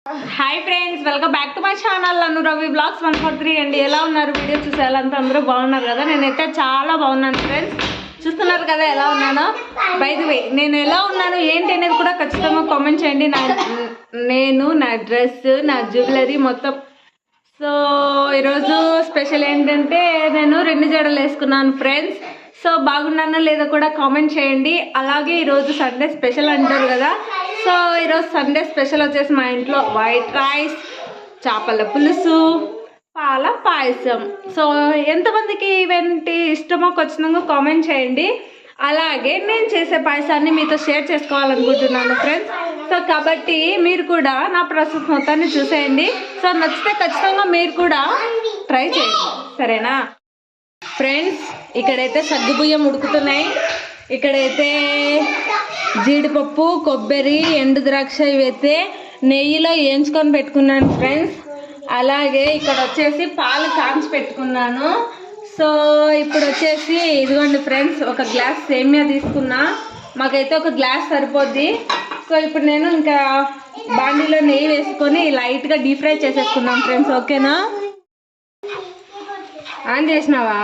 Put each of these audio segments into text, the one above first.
Hi friends, welcome back to my channel Anu Ravi blogs 143 అండి. ఎలా ఉన్నారు? వీడియో చూసేయాలంతా అందరూ బాగున్నారు కదా. నేనైతే చాలా బాగున్నాను ఫ్రెండ్స్. చూస్తున్నారు కదా ఎలా ఉన్నానో. బై ది వే, నేను ఎలా ఉన్నాను ఏంటి అనేది కూడా ఖచ్చితంగా కామెంట్ చేయండి. నేను నా డ్రెస్, నా జ్యువెలరీ మొత్తం. సో ఈరోజు స్పెషల్ ఏంటంటే నేను 2 జడలు వేసుకున్నాను ఫ్రెండ్స్. సో బాగున్నానో లేదో కూడా కామెంట్ చేయండి. అలాగే ఈరోజు సండే స్పెషల్ అంటారు కదా. సో ఈరోజు సండే స్పెషల్ వచ్చేసి మా ఇంట్లో వైట్ రైస్, చేపల పులుసు, పాల పాయసం. సో ఎంతమందికి ఇవేంటి ఇష్టమో ఖచ్చితంగా కామెంట్ చేయండి. అలాగే నేను చేసే పాయసాన్ని మీతో షేర్ చేసుకోవాలనుకుంటున్నాను ఫ్రెండ్స్. సో కాబట్టి మీరు కూడా నా ప్రాసెస్ మొత్తాన్ని చూసేయండి. సో నచ్చితే ఖచ్చితంగా మీరు కూడా ట్రై చేయండి, సరేనా ఫ్రెండ్స్? ఇక్కడైతే సగ్గుబియ్యం ఉడుకుతున్నాయి. ఇక్కడైతే జీడిపప్పు, కొబ్బరి, ఎండు ద్రాక్ష ఇవైతే నెయ్యిలో వేయించుకొని పెట్టుకున్నాను ఫ్రెండ్స్. అలాగే ఇక్కడ వచ్చేసి పాలు కాంచి పెట్టుకున్నాను. సో ఇప్పుడు వచ్చేసి ఇదిగోండి ఫ్రెండ్స్, ఒక గ్లాస్ సేమియా తీసుకున్నా. మాకైతే ఒక గ్లాస్ సరిపోద్ది. సో ఇప్పుడు నేను ఇంకా బాండీలో నెయ్యి వేసుకొని లైట్గా డీప్ ఫ్రై చేసేసుకున్నాం ఫ్రెండ్స్. ఓకేనా? ఆన్ చేసినావా?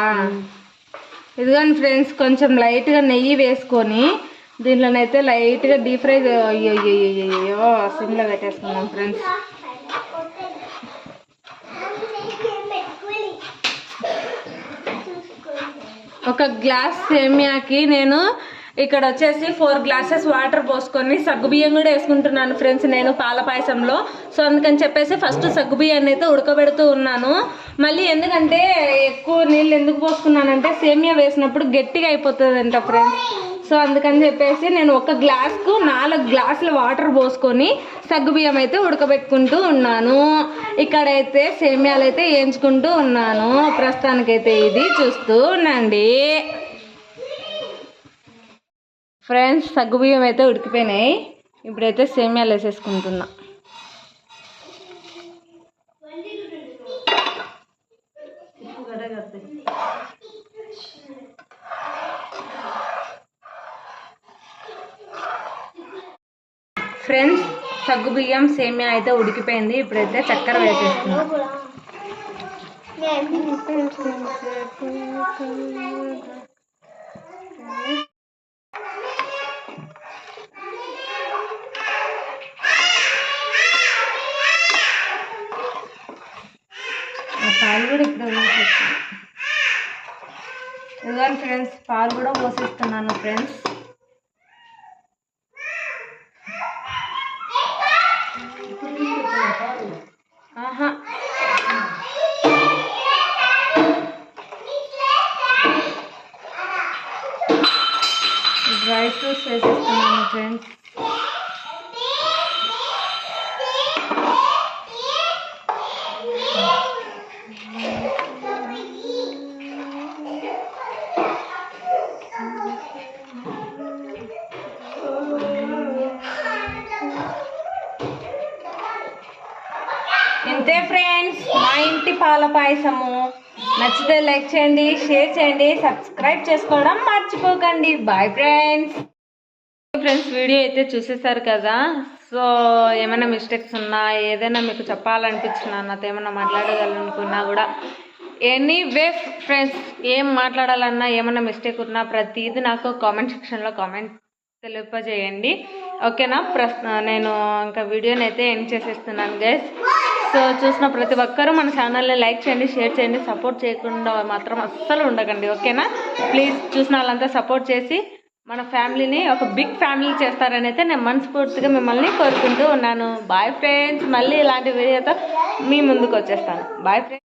ఇదిగోండి ఫ్రెండ్స్, కొంచెం లైట్గా నెయ్యి వేసుకొని దీంట్లోనైతే లైట్గా డీప్ ఫ్రై అయ్యో సిమ్లో పెట్టేసుకున్నాం ఫ్రెండ్స్. ఒక గ్లాస్ సేమియాకి నేను ఇక్కడ వచ్చేసి 4 గ్లాసెస్ వాటర్ పోసుకొని సగ్గుబియ్యం కూడా వేసుకుంటున్నాను ఫ్రెండ్స్ నేను పాల పాయసంలో. సో అందుకని చెప్పేసి ఫస్ట్ సగ్గుబియ్యాన్ని అయితే ఉడకబెడుతూ ఉన్నాను. మళ్ళీ ఎందుకంటే ఎక్కువ నీళ్ళు ఎందుకు పోసుకున్నానంటే సేమియా వేసినప్పుడు గట్టిగా అయిపోతుందంట ఫ్రెండ్స్. సో అందుకని చెప్పేసి నేను ఒక గ్లాస్కు 4 గ్లాసుల వాటర్ పోసుకొని సగ్గుబియ్యం అయితే ఉడకబెట్టుకుంటూ ఉన్నాను. ఇక్కడైతే సేమియాలు అయితే వేయించుకుంటూ ఉన్నాను. ప్రస్తుతానికైతే ఇది చూస్తూ ఉండండి ఫ్రెండ్స్. సగ్గుబియ్యం అయితే ఉడికిపోయినాయి. ఇప్పుడైతే సేమియాలు వేసేసుకుంటున్నా. ఫ్రెండ్స్ సగ్గుబియ్యం సేమియా అయితే ఉడికిపోయింది. ఇప్పుడైతే చక్కెర వేసేస్తున్నా. పాలు కూడా ఇప్పుడు పోసేస్తాను. ఇదిగోండి ఫ్రెండ్స్, పాలు కూడా పోసేస్తున్నాను ఫ్రెండ్స్. డ్రై ఫ్రూట్స్ వేసేస్తున్నాను ఫ్రెండ్స్. ఇంతే ఫ్రెండ్స్ మా ఇంటి పాల పాయసము. నచ్చితే లైక్ చేయండి, షేర్ చేయండి, సబ్స్క్రైబ్ చేసుకోవడం మర్చిపోకండి. Bye friends. వీడియో అయితే చూసేసారు కదా. సో ఏమైనా మిస్టేక్స్ ఉన్నా, ఏదైనా మీకు చెప్పాలనిపించినా, నాతో ఏమైనా మాట్లాడగలనుకున్నా కూడా ఎనీవే ఫ్రెండ్స్, ఏం మాట్లాడాలన్నా ఏమైనా మిస్టేక్ ఉన్నా ప్రతిదీ నాకు కామెంట్ సెక్షన్లో కామెంట్ తెలియజేయండి. ఓకేనా? నేను ఇంకా వీడియోని అయితే ఎండ్ చేసేస్తున్నాను గైస్. సో చూసిన ప్రతి ఒక్కరూ మన ఛానల్ని లైక్ చేయండి, షేర్ చేయండి. సపోర్ట్ చేయకుండా మాత్రం అస్సలు ఉండకండి. ఓకేనా? ప్లీజ్ చూసిన వాళ్ళంతా సపోర్ట్ చేసి మన ఫ్యామిలీని ఒక బిగ్ ఫ్యామిలీ చేస్తారని అయితే నేను మనస్ఫూర్తిగా మిమ్మల్ని కోరుకుంటూ ఉన్నాను. Bye friends. మళ్ళీ ఇలాంటి వీడియోతో మీ ముందుకు వచ్చేస్తాను. Bye friends.